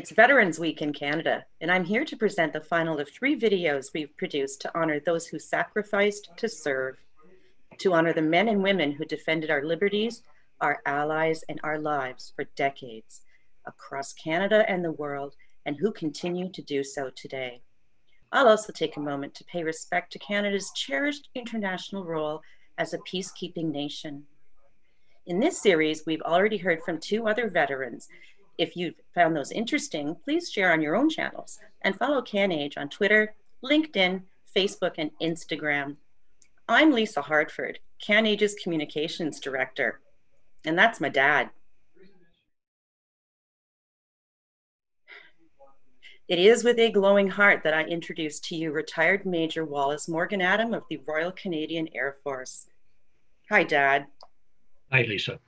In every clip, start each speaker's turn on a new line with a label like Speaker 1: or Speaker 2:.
Speaker 1: It's Veterans Week in Canada, and I'm here to present the final of 3 videos we've produced to honor those who sacrificed to serve, to honor the men and women who defended our liberties, our allies, and our lives for decades across Canada and the world, and who continue to do so today. I'll also take a moment to pay respect to Canada's cherished international role as a peacekeeping nation. In this series, we've already heard from 2 other veterans. If you've found those interesting, please share on your own channels and follow CanAge on Twitter, LinkedIn, Facebook, and Instagram. I'm Lisa Hartford, CanAge's Communications Director, and that's my dad. It is with a glowing heart that I introduce to you retired Major Wallace Morgan Adam of the Royal Canadian Air Force. Hi, Dad.
Speaker 2: Hi, Lisa.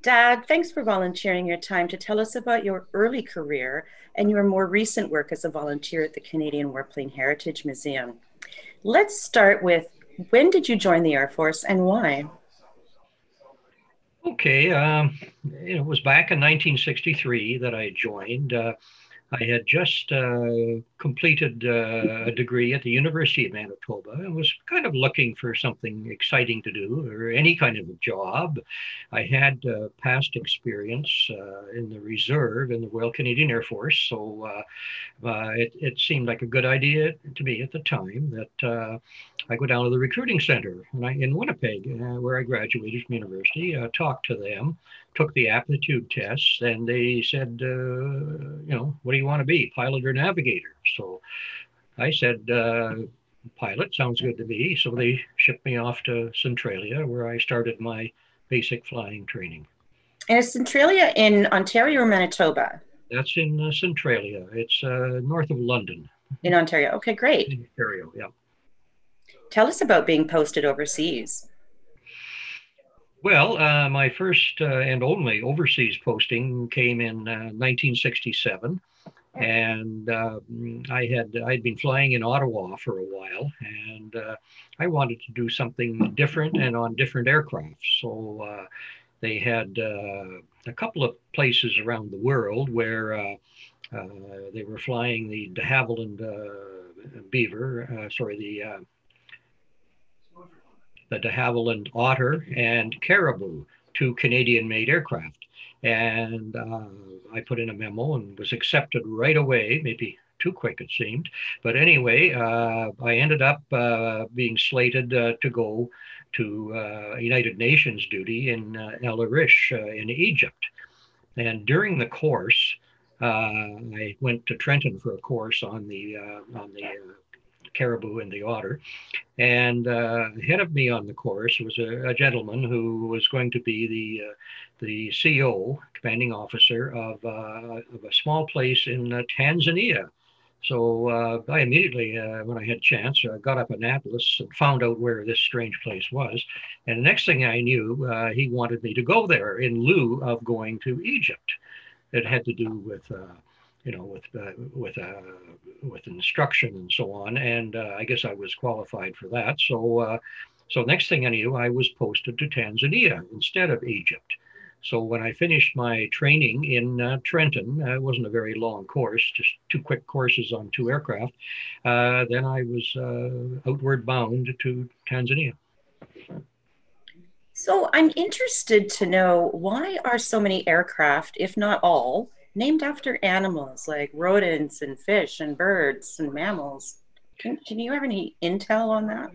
Speaker 1: Dad, thanks for volunteering your time to tell us about your early career and your more recent work as a volunteer at the Canadian Warplane Heritage Museum. Let's start with, when did you join the Air Force and why?
Speaker 2: Okay, it was back in 1963 that I joined. I had just completed a degree at the University of Manitoba and was kind of looking for something exciting to do or any kind of a job. I had past experience in the reserve in the Royal Canadian Air Force, so it seemed like a good idea to me at the time that I go down to the recruiting center in Winnipeg, where I graduated from university, talked to them, took the aptitude tests, and they said, what do you want to be, pilot or navigator? So I said, pilot sounds good to me. So they shipped me off to Centralia, where I started my basic flying training.
Speaker 1: And is Centralia in Ontario or Manitoba?
Speaker 2: That's in Centralia. It's north of London.
Speaker 1: In Ontario. Okay, great.
Speaker 2: In Ontario, yeah.
Speaker 1: Tell us about being posted overseas.
Speaker 2: Well, my first and only overseas posting came in 1967, and I'd been flying in Ottawa for a while, and I wanted to do something different and on different aircraft. So they had a couple of places around the world where they were flying the de Havilland Beaver, the de Havilland Otter and Caribou, 2 Canadian-made aircraft. And I put in a memo and was accepted right away, maybe too quick it seemed. But anyway, I ended up being slated to go to United Nations duty in El Arish in Egypt. And during the course, I went to Trenton for a course on the Caribou and the Otter. And ahead of me on the course was a gentleman who was going to be the CO, commanding officer of a small place in Tanzania. So I immediately, when I had a chance, got up an atlas and found out where this strange place was. And the next thing I knew, he wanted me to go there in lieu of going to Egypt. It had to do with with instruction and so on. And I guess I was qualified for that. So next thing I knew, I was posted to Tanzania instead of Egypt. So when I finished my training in Trenton, it wasn't a very long course, just 2 quick courses on 2 aircraft. Then I was outward bound to Tanzania.
Speaker 1: So I'm interested to know, why are so many aircraft, if not all, named after animals like rodents and fish and birds and mammals? Can you have any intel on that?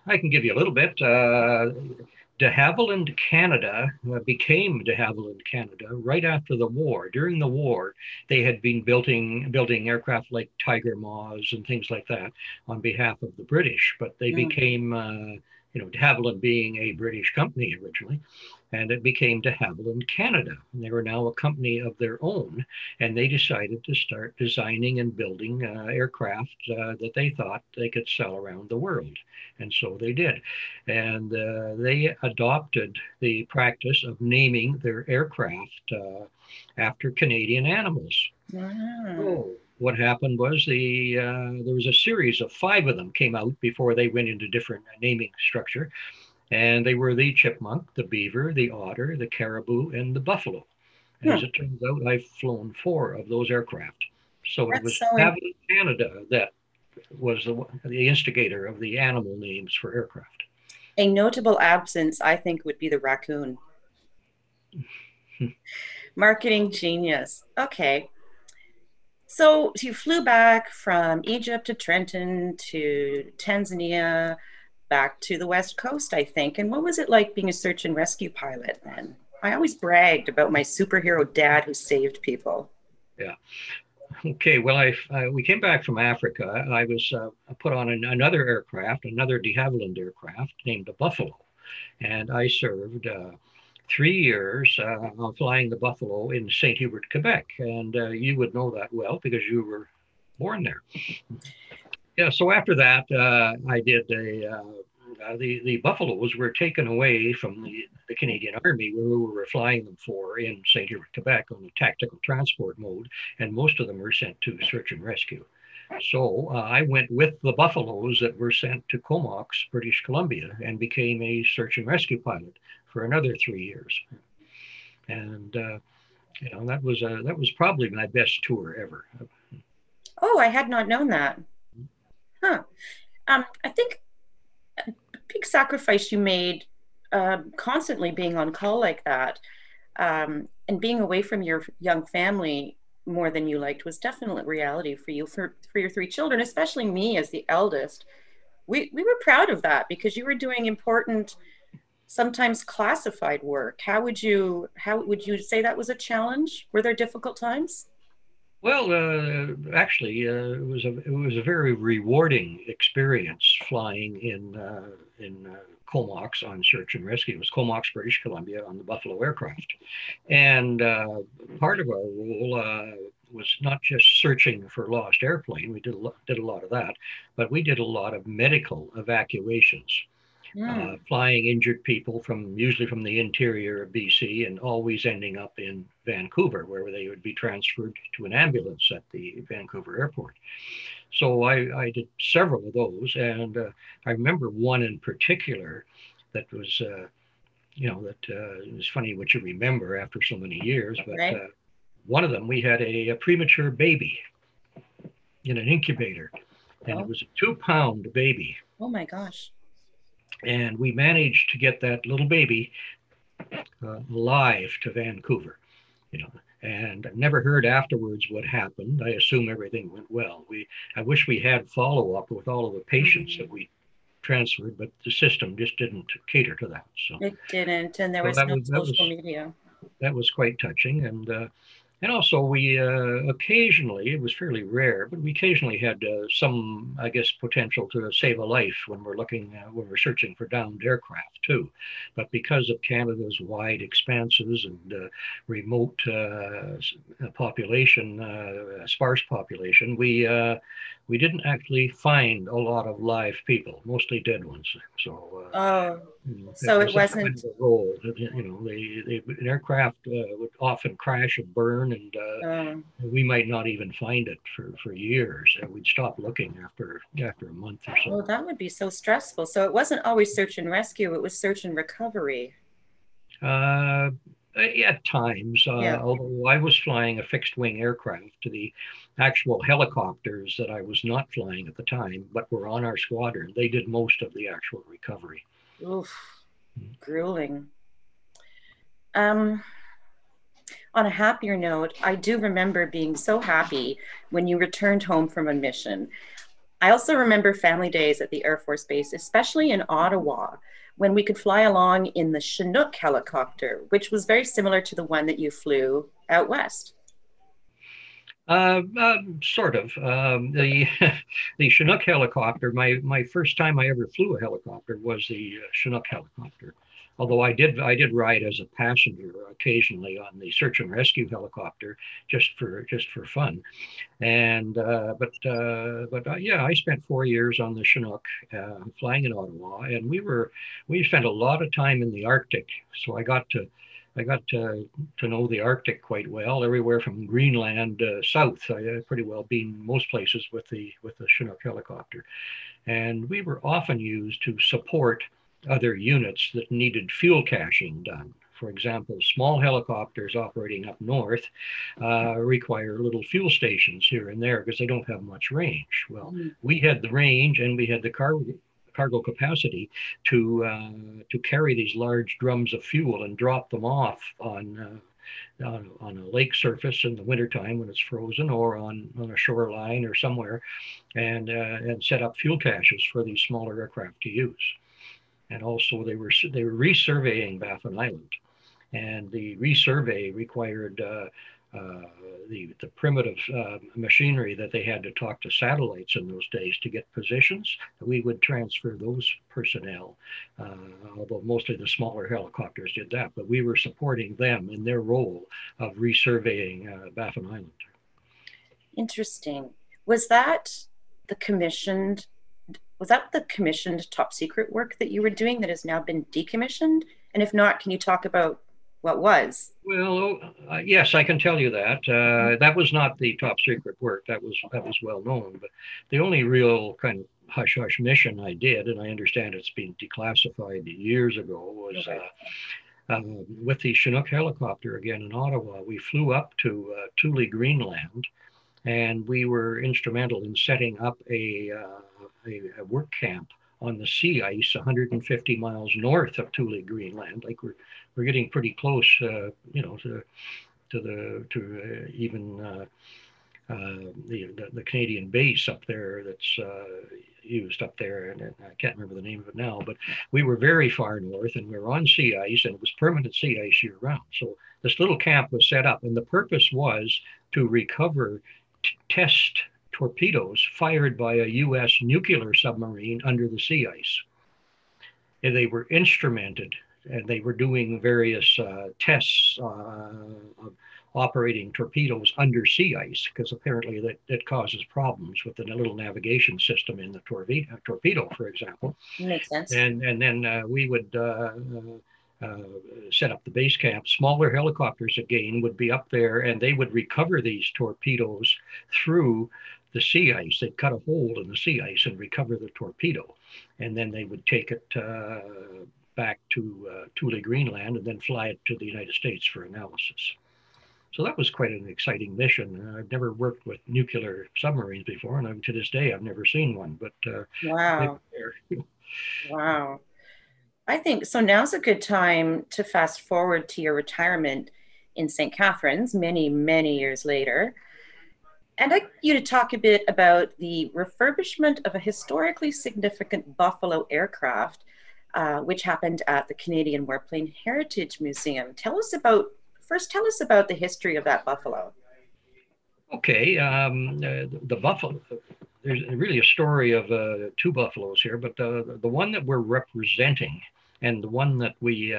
Speaker 2: I can give you a little bit. De Havilland, Canada became De Havilland, Canada right after the war. During the war, they had been building aircraft like Tiger Moths and things like that on behalf of the British, but they became, De Havilland being a British company originally, and it became De Havilland, Canada. And they were now a company of their own, and they decided to start designing and building aircraft that they thought they could sell around the world. And so they did. And they adopted the practice of naming their aircraft after Canadian animals.
Speaker 1: Wow.
Speaker 2: Oh, what happened was there was a series of 5 of them came out before they went into different naming structure. And they were the chipmunk, the beaver, the otter, the caribou, and the buffalo. As it turns out, I've flown 4 of those aircraft. So it
Speaker 1: That's
Speaker 2: was
Speaker 1: so
Speaker 2: Havilland Canada that was the instigator of the animal names for aircraft.
Speaker 1: a notable absence, I think, would be the raccoon. Marketing genius. Okay. So you flew back from Egypt to Trenton to Tanzania, back to the West Coast, I think. And what was it like being a search and rescue pilot then? I always bragged about my superhero dad who saved people.
Speaker 2: Yeah. Okay. Well, we came back from Africa. I was put on another aircraft, another de Havilland aircraft named the Buffalo, and I served 3 years flying the Buffalo in St. Hubert, Quebec, and you would know that well because you were born there. Yeah. So after that, I did the Buffaloes were taken away from the Canadian Army, where we were flying them for in St. Hubert, Quebec, on a tactical transport mode, and most of them were sent to search and rescue. So I went with the Buffaloes that were sent to Comox, British Columbia, and became a search and rescue pilot for another 3 years. And that was probably my best tour ever.
Speaker 1: Oh, I had not known that. Huh. I think a big sacrifice you made constantly being on call like that and being away from your young family more than you liked was definitely reality for you, for your 3 children, especially me as the eldest. We were proud of that because you were doing important, sometimes classified work. How would you say that was a challenge? Were there difficult times?
Speaker 2: Well, actually, it was a very rewarding experience flying in Comox on search and rescue. It was Comox, British Columbia, on the Buffalo aircraft, and part of our role was not just searching for lost airplane. We did a lot of that, but we did a lot of medical evacuations. Flying injured people usually from the interior of BC and always ending up in Vancouver, where they would be transferred to an ambulance at the Vancouver airport. So I did several of those, and I remember one in particular that was, it's funny what you remember after so many years, but
Speaker 1: Right.
Speaker 2: one of them, we had a premature baby in an incubator, and it
Speaker 1: Oh,
Speaker 2: was a 2-pound baby.
Speaker 1: oh my gosh.
Speaker 2: And we managed to get that little baby live to Vancouver, and I've never heard afterwards what happened. I assume everything went well. I wish we had follow up with all of the patients that we transferred, but the system just didn't cater to that.
Speaker 1: It didn't, and there
Speaker 2: So
Speaker 1: was
Speaker 2: that
Speaker 1: no
Speaker 2: was that
Speaker 1: social
Speaker 2: was
Speaker 1: media.
Speaker 2: that was quite touching, and also we occasionally, it was fairly rare, but we occasionally had some, I guess, potential to save a life when we're searching for downed aircraft too. But because of Canada's wide expanses and remote population, sparse population, we didn't actually find a lot of live people, mostly dead ones. So
Speaker 1: Oh,
Speaker 2: it
Speaker 1: so it
Speaker 2: was that kind
Speaker 1: wasn't.
Speaker 2: of a role. An aircraft would often crash and burn, and
Speaker 1: Um,
Speaker 2: we might not even find it for years. We'd stop looking after a month or
Speaker 1: well,
Speaker 2: so.
Speaker 1: that would be so stressful. So it wasn't always search and rescue; it was search and recovery.
Speaker 2: Uh, at times,
Speaker 1: Yeah.
Speaker 2: although I was flying a fixed wing aircraft, the actual helicopters that I was not flying at the time, but were on our squadron, they did most of the actual recovery.
Speaker 1: Oof, grueling. Um, on a happier note, I do remember being so happy when you returned home from a mission. I also remember family days at the Air Force Base, especially in Ottawa, when we could fly along in the Chinook helicopter, which was very similar to the one that you flew out west.
Speaker 2: Sort of. The the Chinook helicopter. My first time I ever flew a helicopter was the Chinook helicopter. Although I did ride as a passenger occasionally on the search and rescue helicopter just for fun. And but yeah, I spent 4 years on the Chinook, flying in Ottawa, and we spent a lot of time in the Arctic. So I got to know the Arctic quite well, everywhere from Greenland south. I had pretty well been most places with the Chinook helicopter, and we were often used to support other units that needed fuel caching done. For example, small helicopters operating up north require little fuel stations here and there because they don't have much range. Well, we had the range and we had the cargo capacity to carry these large drums of fuel and drop them off on a lake surface in the wintertime when it's frozen, or on a shoreline or somewhere, and set up fuel caches for these smaller aircraft to use. And also they were resurveying Baffin Island, and the resurvey required the primitive machinery that they had to talk to satellites in those days to get positions. We would transfer those personnel, although mostly the smaller helicopters did that, but we were supporting them in their role of resurveying Baffin Island.
Speaker 1: Interesting. Was that the commissioned top secret work that you were doing that has now been decommissioned? And if not, can you talk about what was?
Speaker 2: Well, yes, I can tell you that. That was not the top secret work. That was well known. But the only real kind of hush-hush mission I did, and I understand it's been declassified years ago, was with the Chinook helicopter again in Ottawa. We flew up to Thule, Greenland, and we were instrumental in setting up a work camp on the sea ice 150 miles north of Thule, Greenland. Like we're getting pretty close, to even the Canadian base up there that's used up there, and I can't remember the name of it now, but we were very far north, and we were on sea ice, and it was permanent sea ice year round. So this little camp was set up, and the purpose was to recover test torpedoes fired by a U.S. nuclear submarine under the sea ice. And they were instrumented, and they were doing various tests of operating torpedoes under sea ice, because apparently that causes problems with the little navigation system in the torpedo, for example.
Speaker 1: Makes sense.
Speaker 2: And then we would set up the base camp. Smaller helicopters again would be up there, and they would recover these torpedoes through the sea ice. They'd cut a hole in the sea ice and recover the torpedo, and then they would take it back to Thule, Greenland, and then fly it to the United States for analysis. So that was quite an exciting mission. I've never worked with nuclear submarines before, and to this day I've never seen one. But
Speaker 1: wow. Wow. I think so. Now's a good time to fast forward to your retirement in St. Catharines many, many years later. And I'd like you to talk a bit about the refurbishment of a historically significant Buffalo aircraft, which happened at the Canadian Warplane Heritage Museum. Tell us about the history of that Buffalo.
Speaker 2: Okay, the Buffalo, there's really a story of two Buffaloes here, but the one that we're representing, and the one that we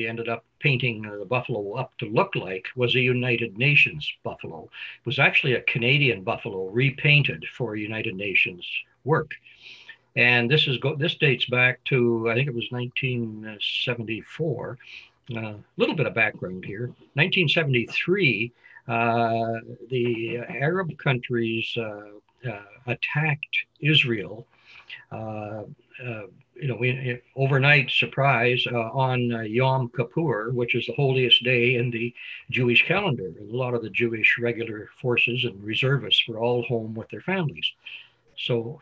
Speaker 2: ended up painting the Buffalo up to look like, was a United Nations Buffalo. It was actually a Canadian Buffalo repainted for United Nations work. And this dates back to, I think it was 1974. A little bit of background here. 1973, the Arab countries attacked Israel. Overnight surprise on Yom Kippur, which is the holiest day in the Jewish calendar. And a lot of the Jewish regular forces and reservists were all home with their families. So,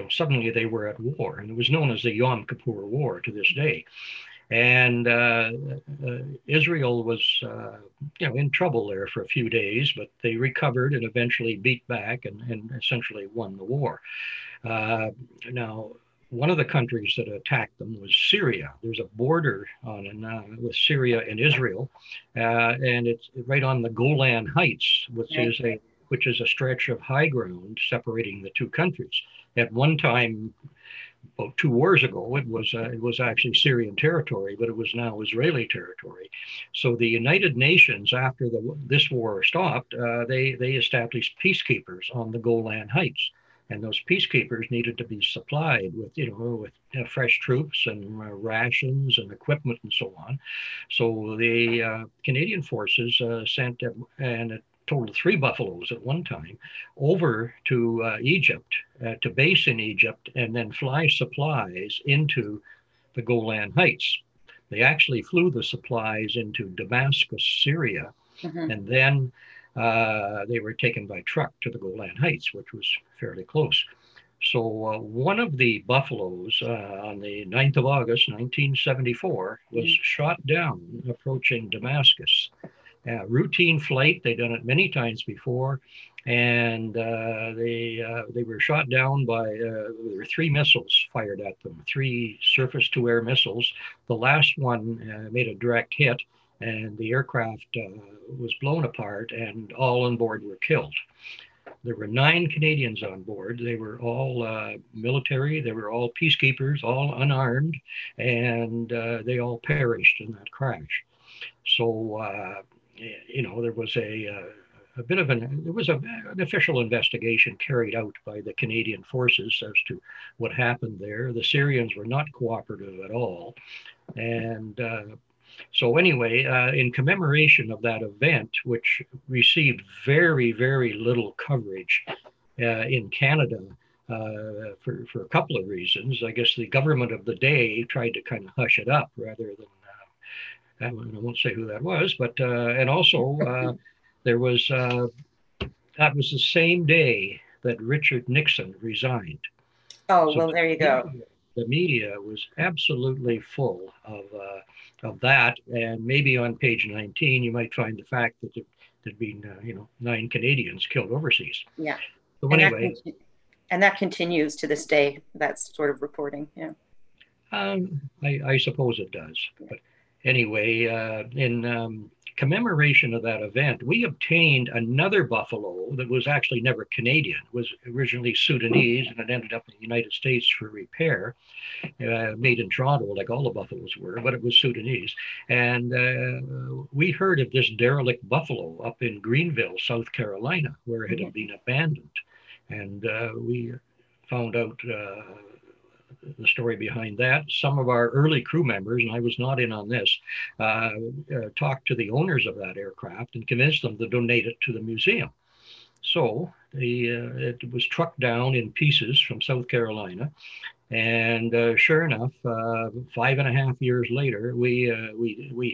Speaker 2: suddenly they were at war, and it was known as the Yom Kippur War to this day. And Israel was, in trouble there for a few days, but they recovered and eventually beat back and essentially won the war. Now, one of the countries that attacked them was Syria. There's a border with Syria and Israel, and it's right on the Golan Heights, which is a stretch of high ground separating the two countries. At one time, about 2 wars ago, it was actually Syrian territory, but it was now Israeli territory. So the United Nations, after this war stopped, they established peacekeepers on the Golan Heights, and those peacekeepers needed to be supplied with fresh troops and rations and equipment and so on. So the Canadian forces sent a total of 3 Buffaloes at one time over to Egypt, to base in Egypt, and then fly supplies into the Golan Heights. They actually flew the supplies into Damascus, Syria,
Speaker 1: Mm-hmm.
Speaker 2: and then they were taken by truck to the Golan Heights, which was fairly close. So one of the Buffaloes on the 9th of August, 1974, was shot down approaching Damascus. Routine flight, they'd done it many times before, and they were shot down by there were 3 missiles fired at them, 3 surface-to-air missiles. The last one made a direct hit, and the aircraft was blown apart, and all on board were killed. There were 9 Canadians on board. They were all military. They were all peacekeepers, all unarmed, and they all perished in that crash. So, there was a bit of an official investigation carried out by the Canadian forces as to what happened there. The Syrians were not cooperative at all, and so anyway, in commemoration of that event, which received very, very little coverage in Canada for a couple of reasons. I guess the government of the day tried to kind of hush it up rather than, I won't say who that was, but, and also there was, that was the same day that Richard Nixon resigned.
Speaker 1: Oh, so well, there you go.
Speaker 2: The media was absolutely full of that, and maybe on page 19 you might find the fact that there'd been 9 Canadians killed overseas.
Speaker 1: Yeah.
Speaker 2: So anyway,
Speaker 1: and that continues to this day. That's sort of reporting. Yeah.
Speaker 2: I suppose it does. Yeah. But anyway, in commemoration of that event, we obtained another buffalo that was actually never Canadian. It was originally Sudanese, and it ended up in the United States for repair, made in Toronto, like all the buffaloes were, but it was Sudanese. And we heard of this derelict buffalo up in Greenville, South Carolina, where it had been abandoned. And we found out the story behind that. Some of our early crew members, and I was not in on this, talked to the owners of that aircraft and convinced them to donate it to the museum. So it was trucked down in pieces from South Carolina. And sure enough, 5.5 years later, we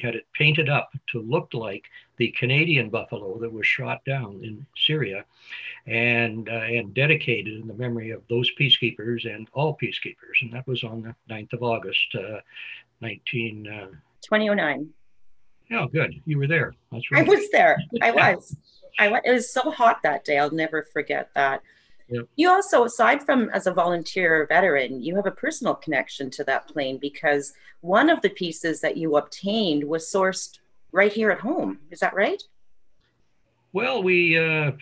Speaker 2: had it painted up to look like the Canadian buffalo that was shot down in Syria, and dedicated in the memory of those peacekeepers and all peacekeepers. And that was on the 9th of August,
Speaker 1: 2009.
Speaker 2: Oh, good. You were there. That's right.
Speaker 1: I was there. I was. It was so hot that day. I'll never forget that. Yep. You also, aside from as a volunteer veteran, you have a personal connection to that plane, because one of the pieces that you obtained was sourced right here at home. Is that right?
Speaker 2: Well, we had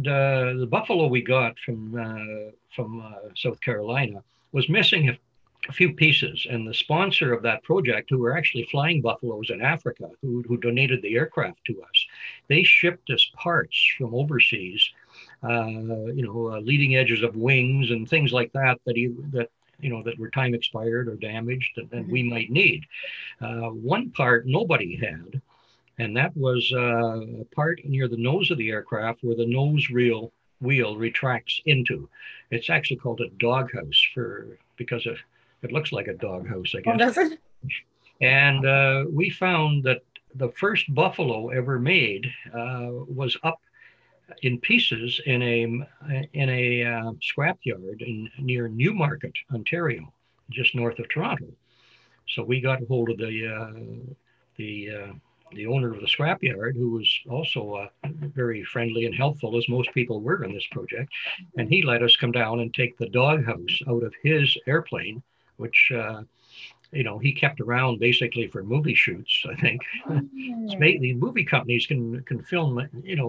Speaker 2: the buffalo we got from South Carolina was missing a few pieces, and the sponsor of that project, who were actually flying buffaloes in Africa, who donated the aircraft to us, they shipped us parts from overseas. Leading edges of wings and things like that that were time expired or damaged and we might need. One part nobody had, and that was a part near the nose of the aircraft where the nose wheel retracts into. It's actually called a doghouse because it looks like a doghouse, I guess.
Speaker 1: Oh, does it?
Speaker 2: And we found that the first buffalo ever made was up in pieces in a scrapyard near Newmarket, Ontario, just north of Toronto. So we got hold of the owner of the scrapyard, who was also very friendly and helpful, as most people were in this project, and he let us come down and take the doghouse out of his airplane, which he kept around basically for movie shoots, I think. The movie companies can film,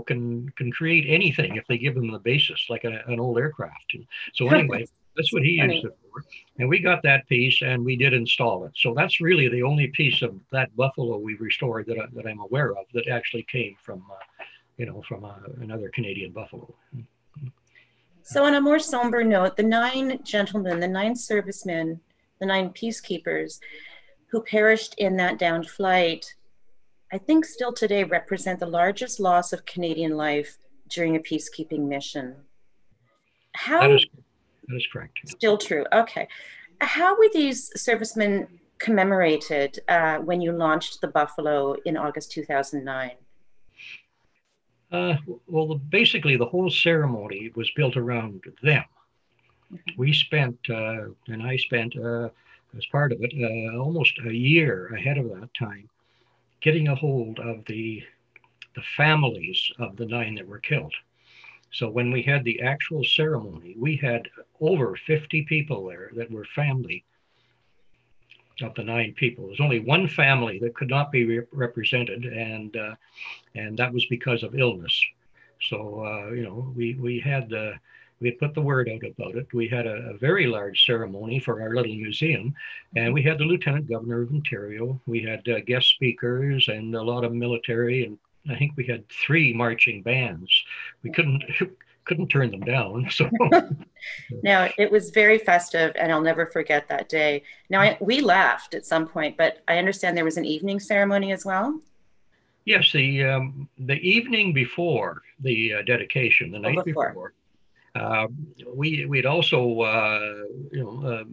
Speaker 2: can create anything if they give them the basis, like an old aircraft. And so anyway, that's what he used it for. And we got that piece and we did install it. So that's really the only piece of that buffalo we've restored that I'm aware of that actually came from another Canadian buffalo.
Speaker 1: So on a more somber note, the 9 gentlemen, the 9 servicemen, the 9 peacekeepers who perished in that downed flight, I think still today represent the largest loss of Canadian life during a peacekeeping mission.
Speaker 2: That is correct.
Speaker 1: Still true. Okay. How were these servicemen commemorated when you launched the Buffalo in August 2009?
Speaker 2: Uh, well, basically, the whole ceremony was built around them. We spent, and I spent, as part of it, almost a year ahead of that time, getting a hold of the families of the 9 that were killed. So when we had the actual ceremony, we had over 50 people there that were family of the 9 people. There was only one family that could not be represented, and that was because of illness. So we had put the word out about it. We had a very large ceremony for our little museum, and we had the Lieutenant Governor of Ontario. We had guest speakers and a lot of military, and I think we had 3 marching bands. We couldn't turn them down. So
Speaker 1: Now, it was very festive, and I'll never forget that day. Now, we left at some point, but I understand there was an evening ceremony as well.
Speaker 2: yes, the evening before the dedication, the
Speaker 1: Oh,
Speaker 2: night
Speaker 1: before.
Speaker 2: before, uh, we'd also uh,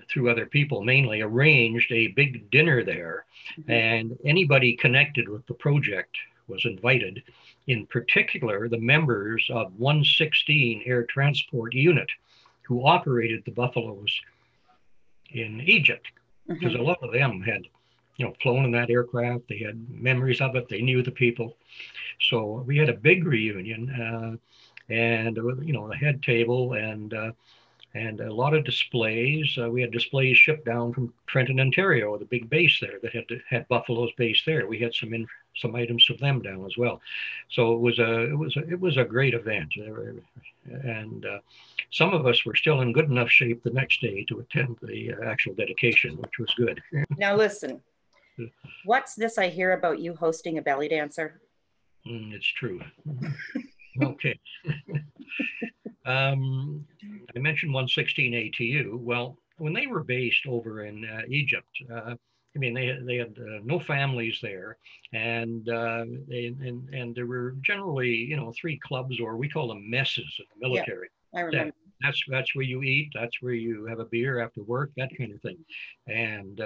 Speaker 2: through other people mainly arranged a big dinner there, and anybody connected with the project was invited. In particular, the members of 116 Air Transport Unit, who operated the Buffaloes in Egypt, because a lot of them had, flown in that aircraft. They had memories of it. They knew the people. So we had a big reunion, and a head table and a lot of displays. We had displays shipped down from Trenton, Ontario, the big base there that had Buffalo's base there. We had some items from them down as well. So it was a great event, and some of us were still in good enough shape the next day to attend the actual dedication, which was good.
Speaker 1: Now listen, what's this I hear about you hosting a belly dancer?
Speaker 2: It's true. Okay. I mentioned 116 ATU. Well, when they were based over in Egypt, I mean, they had no families there, and and there were generally 3 clubs, or we call them messes in the military.
Speaker 1: Yeah, I remember.
Speaker 2: That's where you eat. That's where you have a beer after work. That kind of thing, and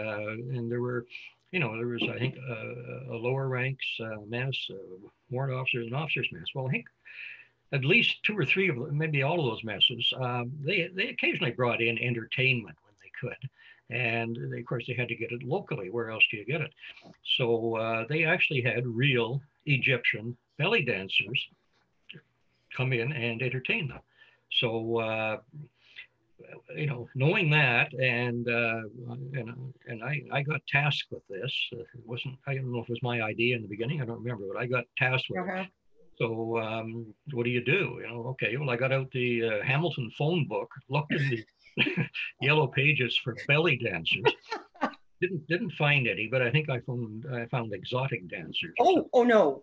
Speaker 2: there were. There was, I think, a lower ranks mess, warrant officers and officers mess. Well, I think at least 2 or 3 of them, maybe all of those messes, they occasionally brought in entertainment when they could. And of course, they had to get it locally. Where else do you get it? So they actually had real Egyptian belly dancers come in and entertain them. So, knowing that, and I got tasked with this. It wasn't, I don't know if it was my idea in the beginning. I don't remember, but I got tasked with it. So what do you do? Okay, well, I got out the Hamilton phone book, looked in the yellow pages for belly dancers. Didn't find any, but I think I found exotic dancers.
Speaker 1: Oh no.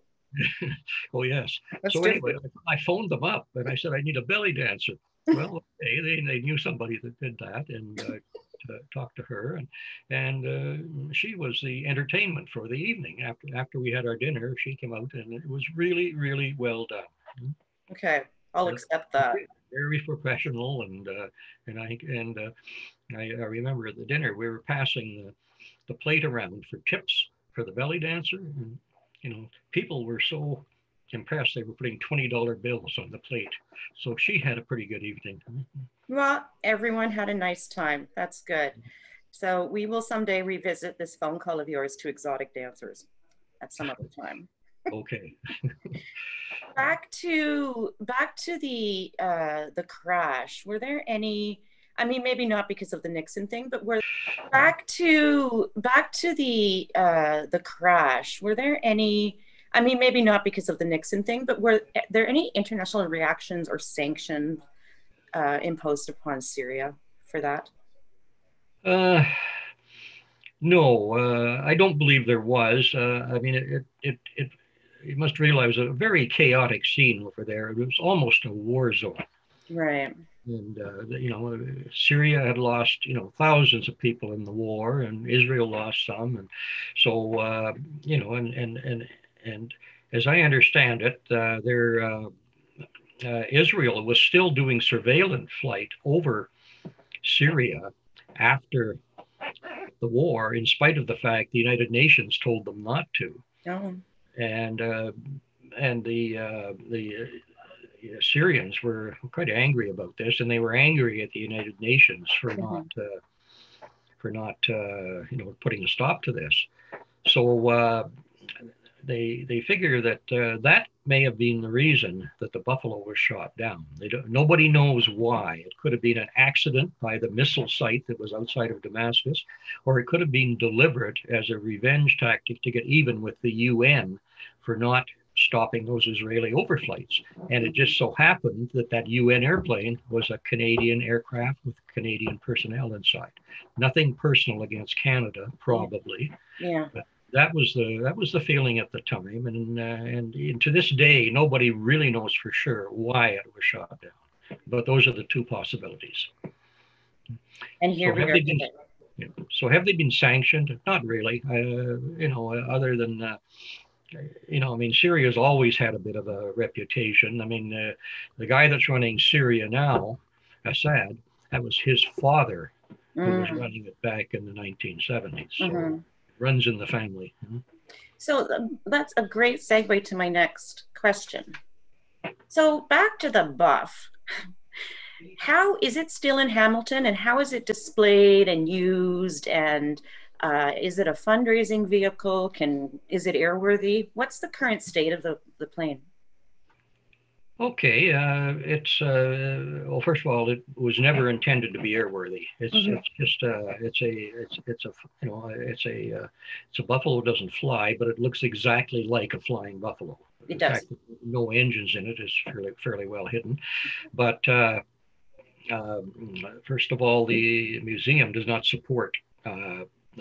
Speaker 2: Oh yes.
Speaker 1: That's
Speaker 2: so
Speaker 1: different.
Speaker 2: Anyway, I phoned them up and I said I need a belly dancer. Well, okay, they knew somebody that did that, and talked to her, and she was the entertainment for the evening. After we had our dinner, she came out, and it was really, really well done.
Speaker 1: Okay, I'll accept that.
Speaker 2: Very professional, and I remember at the dinner we were passing the plate around for tips for the belly dancer, and people were so impressed they were putting $20 bills on the plate. So she had a pretty good evening.
Speaker 1: Well, everyone had a nice time. That's good. So we will someday revisit this phone call of yours to exotic dancers at some other time.
Speaker 2: Okay.
Speaker 1: Back to the crash. Were there any? I mean, maybe not because of the Nixon thing, but back to the crash. Were there any? I mean, maybe not because of the Nixon thing, but were there any international reactions or sanctions imposed upon Syria for that?
Speaker 2: No, I don't believe there was. I mean, you must realize a very chaotic scene over there. It was almost a war zone.
Speaker 1: Right.
Speaker 2: And Syria had lost thousands of people in the war, and Israel lost some, and so and as I understand it, Israel was still doing surveillance flight over Syria after the war, in spite of the fact the United Nations told them not to.
Speaker 1: Oh.
Speaker 2: And the Syrians were quite angry about this, and they were angry at the United Nations for not putting a stop to this. So they figure that that may have been the reason that the Buffalo was shot down. Nobody knows why. It could have been an accident by the missile site that was outside of Damascus, or it could have been deliberate as a revenge tactic to get even with the UN for not stopping those Israeli overflights. And it just so happened that that UN airplane was a Canadian aircraft with Canadian personnel inside. Nothing personal against Canada, probably.
Speaker 1: Yeah.
Speaker 2: But that was the feeling at the time, and to this day, nobody really knows for sure why it was shot down. But those are the two possibilities.
Speaker 1: And here we are.
Speaker 2: So have they been sanctioned? Not really. Other than Syria's always had a bit of a reputation. I mean, the guy that's running Syria now, Assad, that was his father who was running it back in the 1970s. So runs in the family.
Speaker 1: So that's a great segue to my next question. So back to the buff. How is it still in Hamilton, and how is it displayed and used, and is it a fundraising vehicle? Is it airworthy? What's the current state of the plane?
Speaker 2: Okay, well, first of all, it was never intended to be airworthy. It's a buffalo. Doesn't fly, but it looks exactly like a flying buffalo.
Speaker 1: It does.
Speaker 2: In fact, no engines in it is fairly well hidden. But first of all, the museum does not support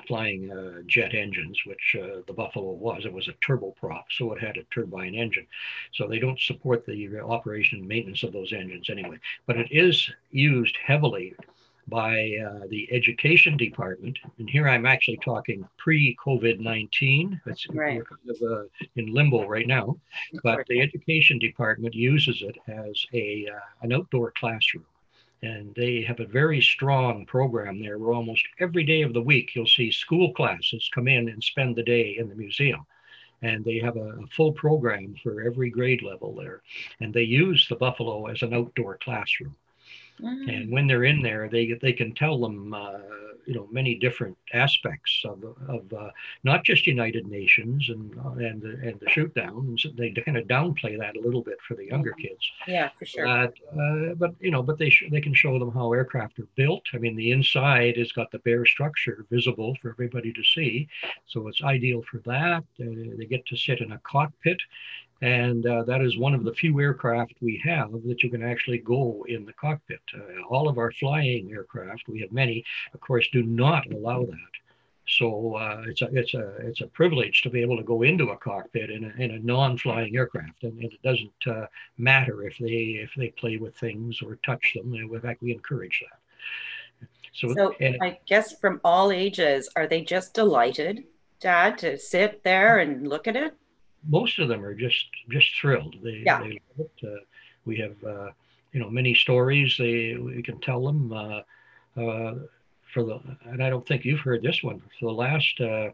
Speaker 2: flying jet engines, which the Buffalo was. It was a turboprop, so it had a turbine engine. So they don't support the operation and maintenance of those engines anyway. But it is used heavily by the education department. And here I'm actually talking pre-COVID-19. It's
Speaker 1: right.
Speaker 2: We're kind of in limbo right now. But the education department uses it as an outdoor classroom. And they have a very strong program there where almost every day of the week you'll see school classes come in and spend the day in the museum. And they have a full program for every grade level there. And they use the Buffalo as an outdoor classroom. And when they're in there, they can tell them, many different aspects of not just United Nations and the shoot downs. They kind of downplay that a little bit for the younger kids.
Speaker 1: Yeah, for sure.
Speaker 2: But they can show them how aircraft are built. I mean, the inside has got the bare structure visible for everybody to see, so it's ideal for that. They get to sit in a cockpit. And that is one of the few aircraft we have that you can actually go in the cockpit. All of our flying aircraft, we have many, of course, do not allow that. So it's a privilege to be able to go into a cockpit in a non-flying aircraft, and it doesn't matter if they play with things or touch them. In fact, we encourage that.
Speaker 1: So I guess from all ages, are they just delighted, Dad, to sit there and look at it?
Speaker 2: Most of them are just thrilled. They love it. We have many stories we can tell them and I don't think you've heard this one. For the last I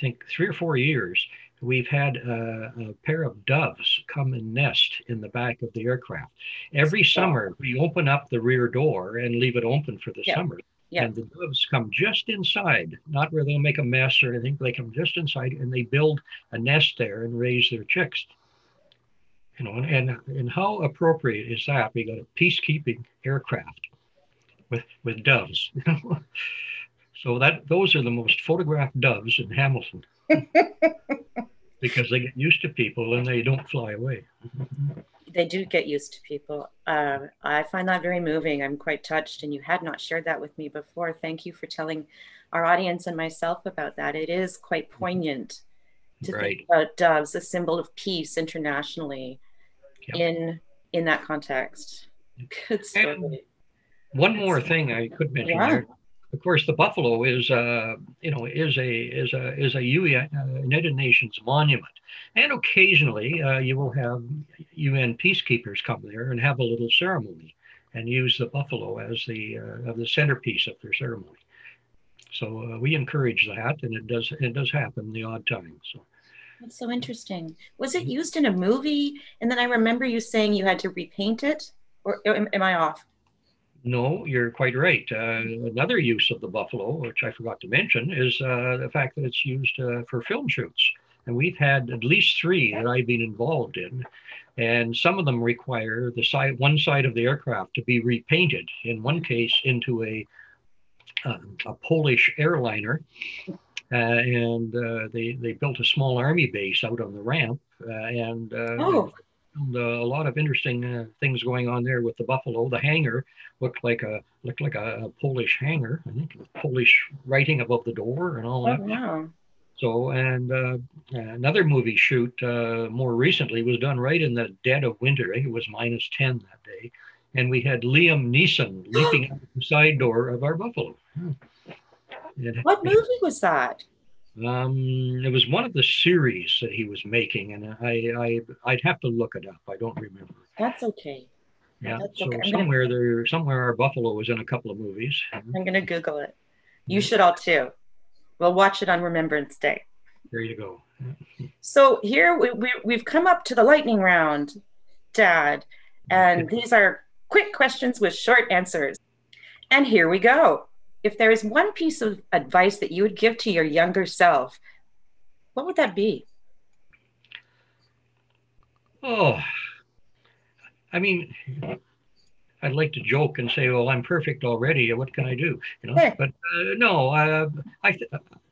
Speaker 2: think 3 or 4 years, we've had a pair of doves come and nest in the back of the aircraft. Every summer we open up the rear door and leave it open for the summer. Yeah. And the doves come just inside, not where they'll make a mess or anything. They come just inside and they build a nest there and raise their chicks. And how appropriate is that? We got a peacekeeping aircraft with doves. So those are the most photographed doves in Hamilton because they get used to people and they don't fly away.
Speaker 1: They do get used to people. I find that very moving. I'm quite touched, and you had not shared that with me before. Thank you for telling our audience and myself about that. It is quite poignant to think about doves, a symbol of peace internationally in that context. Good story.
Speaker 2: And one more thing I could mention there. Of course, the buffalo is a United Nations monument, and occasionally you will have UN peacekeepers come there and have a little ceremony, and use the buffalo as the centerpiece of their ceremony. So we encourage that, and it does happen the odd time. So
Speaker 1: That's so interesting. Was it used in a movie? And then I remember you saying you had to repaint it, or am I off?
Speaker 2: no, you're quite right. Another use of the buffalo, which I forgot to mention, is the fact that it's used for film shoots. And we've had at least three that I've been involved in. And some of them require one side of the aircraft to be repainted, in one case into a Polish airliner. And they built a small army base out on the ramp. And
Speaker 1: Oh,
Speaker 2: a lot of interesting things going on there with the buffalo. The hangar looked like a Polish hangar. I think Polish writing above the door and all
Speaker 1: oh
Speaker 2: that.
Speaker 1: wow.
Speaker 2: So, and another movie shoot more recently was done right in the dead of winter. I think it was -10 that day, and we had Liam Neeson leaping out the side door of our buffalo.
Speaker 1: What movie was that?
Speaker 2: It was one of the series that he was making, and I'd have to look it up. I don't remember.
Speaker 1: That's okay.
Speaker 2: Yeah,
Speaker 1: That's
Speaker 2: so
Speaker 1: okay.
Speaker 2: somewhere our buffalo was in a couple of movies.
Speaker 1: I'm gonna Google it. You should all too. We'll watch it on Remembrance Day.
Speaker 2: There you go.
Speaker 1: So here we've come up to the lightning round, Dad, and these are quick questions with short answers. And here we go. If there is one piece of advice that you would give to your younger self, what would that be?
Speaker 2: Oh, I mean, I'd like to joke and say, "Well, I'm perfect already. What can I do?" You know.
Speaker 1: Hey.
Speaker 2: But no,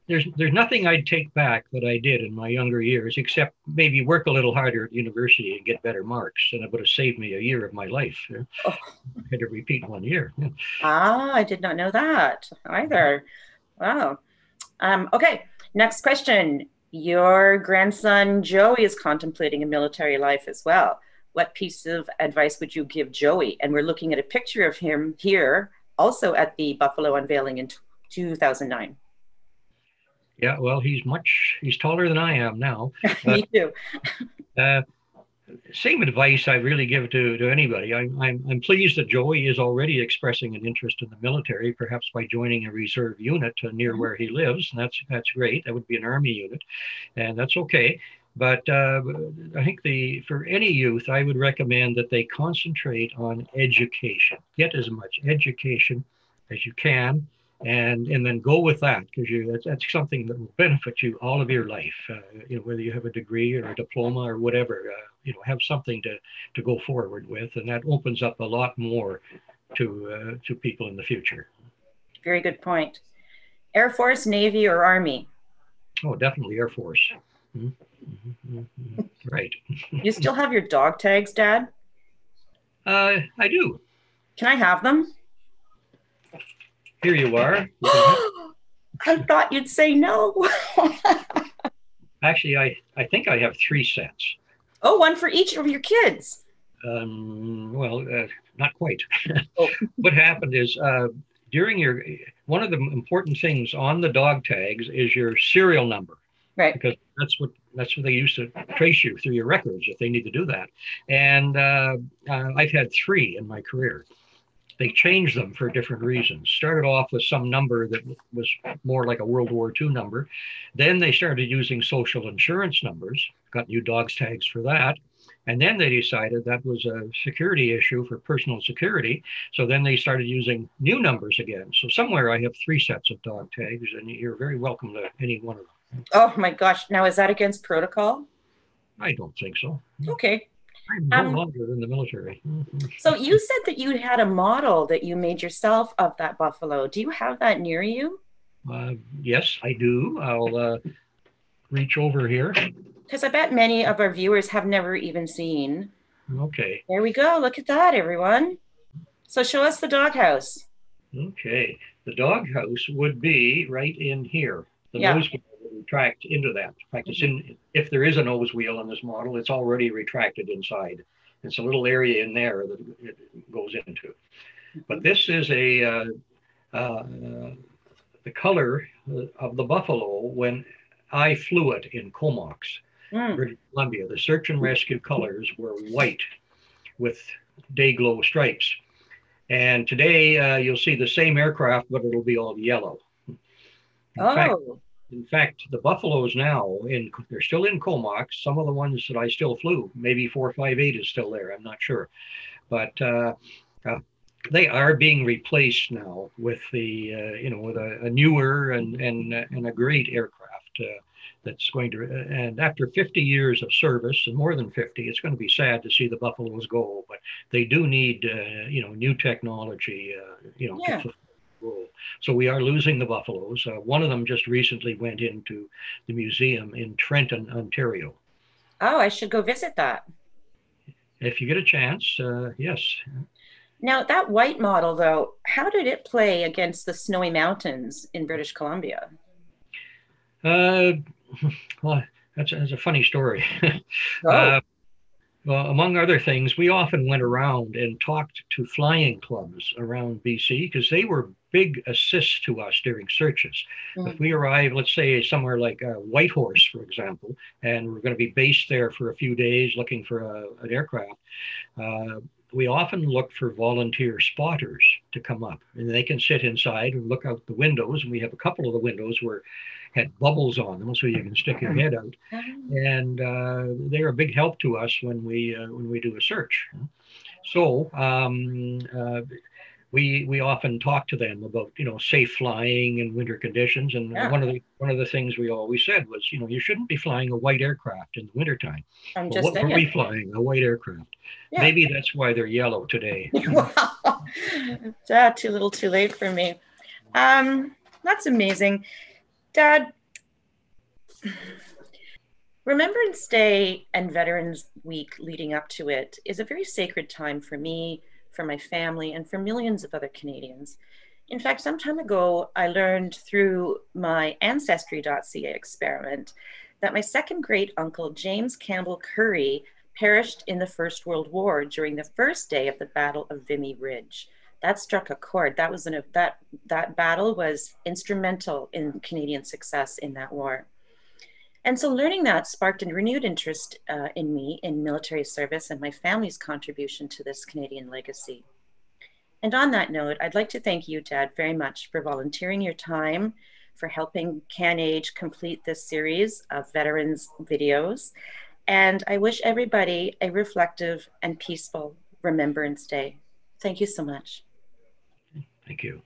Speaker 2: there's nothing I'd take back that I did in my younger years, except maybe work a little harder at university and get better marks, and it would have saved me a year of my life.
Speaker 1: Oh.
Speaker 2: I had to repeat 1 year.
Speaker 1: Ah, I did not know that either. Wow. Okay, next question. Your grandson Joey is contemplating a military life as well. What piece of advice would you give Joey? And we're looking at a picture of him here, also at the Buffalo unveiling in 2009.
Speaker 2: Yeah, well, he's taller than I am now.
Speaker 1: Me too.
Speaker 2: Same advice I really give to anybody. I'm pleased that Joey is already expressing an interest in the military, perhaps by joining a reserve unit near where he lives. And that's great. That would be an Army unit, and that's okay. But I think for any youth, I would recommend that they concentrate on education. Get as much education as you can, and then go with that, because that's something that will benefit you all of your life. Whether you have a degree or a diploma or whatever, have something to go forward with, and that opens up a lot more to people in the future.
Speaker 1: Very good point. Air Force, Navy, or Army?
Speaker 2: Oh, definitely Air Force. Mm-hmm. Right.
Speaker 1: You still have your dog tags, Dad?
Speaker 2: I do.
Speaker 1: Can I have them?
Speaker 2: Here you are.
Speaker 1: I thought you'd say no.
Speaker 2: Actually, I think I have 3 sets.
Speaker 1: Oh, one for each of your kids.
Speaker 2: Well, not quite.
Speaker 1: Oh.
Speaker 2: What happened is one of the important things on the dog tags is your serial number.
Speaker 1: Right.
Speaker 2: Because that's what they used to trace you through your records if they need to do that. And I've had 3 in my career. They changed them for different reasons. Started off with some number that was more like a World War II number. Then they started using social insurance numbers, got new dogs tags for that. And then they decided that was a security issue for personal security. So then they started using new numbers again. So somewhere I have 3 sets of dog tags, and you're very welcome to any one of them.
Speaker 1: Oh my gosh. Now, is that against protocol?
Speaker 2: I don't think so.
Speaker 1: Okay.
Speaker 2: I'm no longer in the military.
Speaker 1: So you said that you had a model that you made yourself of that buffalo. Do you have that near you?
Speaker 2: Yes, I do. I'll reach over here.
Speaker 1: Because I bet many of our viewers have never even seen.
Speaker 2: Okay.
Speaker 1: There we go. Look at that, everyone. So show us the doghouse.
Speaker 2: Okay. The doghouse would be right in here. The nose wheel would retract into that. In fact, if there is a nose wheel on this model, it's already retracted inside. It's a little area in there that it goes into. But this is the color of the buffalo when I flew it in Comox, British Columbia. The search and rescue colors were white with day glow stripes. And today you'll see the same aircraft, but it'll be all yellow. In fact,
Speaker 1: Oh,
Speaker 2: the buffaloes now they're still in Comox. Some of the ones that I still flew, maybe 458 is still there. I'm not sure, but uh, they are being replaced now with the with a newer and a great aircraft. That's going to, and after 50 years of service, and more than 50, it's going to be sad to see the Buffaloes go, but they do need, new technology, to
Speaker 1: yeah.
Speaker 2: fulfill the role. So we are losing the Buffaloes. One of them just recently went into the museum in Trenton, Ontario.
Speaker 1: Oh, I should go visit that.
Speaker 2: If you get a chance, yes.
Speaker 1: Now, that white model, though, how did it play against the snowy mountains in British Columbia?
Speaker 2: Uh, well, that's a funny story.
Speaker 1: Oh,
Speaker 2: uh, Well, among other things, we often went around and talked to flying clubs around BC because they were big assists to us during searches. If
Speaker 1: mm,
Speaker 2: we arrive, let's say somewhere like Whitehorse, for example, and we're going to be based there for a few days looking for an aircraft, uh, we often look for volunteer spotters to come up, and they can sit inside and look out the windows. And we have a couple of the windows where had bubbles on them, so you can stick your head out.
Speaker 1: um,
Speaker 2: And they're a big help to us when we do a search. So we often talk to them about safe flying in winter conditions. And
Speaker 1: yeah,
Speaker 2: one of the things we always said was you shouldn't be flying a white aircraft in the wintertime.
Speaker 1: I'm
Speaker 2: Well,
Speaker 1: just
Speaker 2: what were we
Speaker 1: saying.
Speaker 2: flying? A white aircraft.
Speaker 1: Yeah.
Speaker 2: Maybe that's why they're yellow today.
Speaker 1: Wow. Too little, too late for me. That's amazing. Dad, Remembrance Day and Veterans Week leading up to it is a very sacred time for me, for my family, and for millions of other Canadians. In fact, some time ago, I learned through my Ancestry.ca experiment that my second great uncle, James Campbell Curry, perished in the First World War during the first day of the Battle of Vimy Ridge. That struck a chord. That battle was instrumental in Canadian success in that war. And so learning that sparked a renewed interest in me in military service and my family's contribution to this Canadian legacy. And on that note, I'd like to thank you, Dad, very much for volunteering your time, for helping CanAge complete this series of veterans videos. And I wish everybody a reflective and peaceful Remembrance Day. Thank you so much.
Speaker 2: Thank you.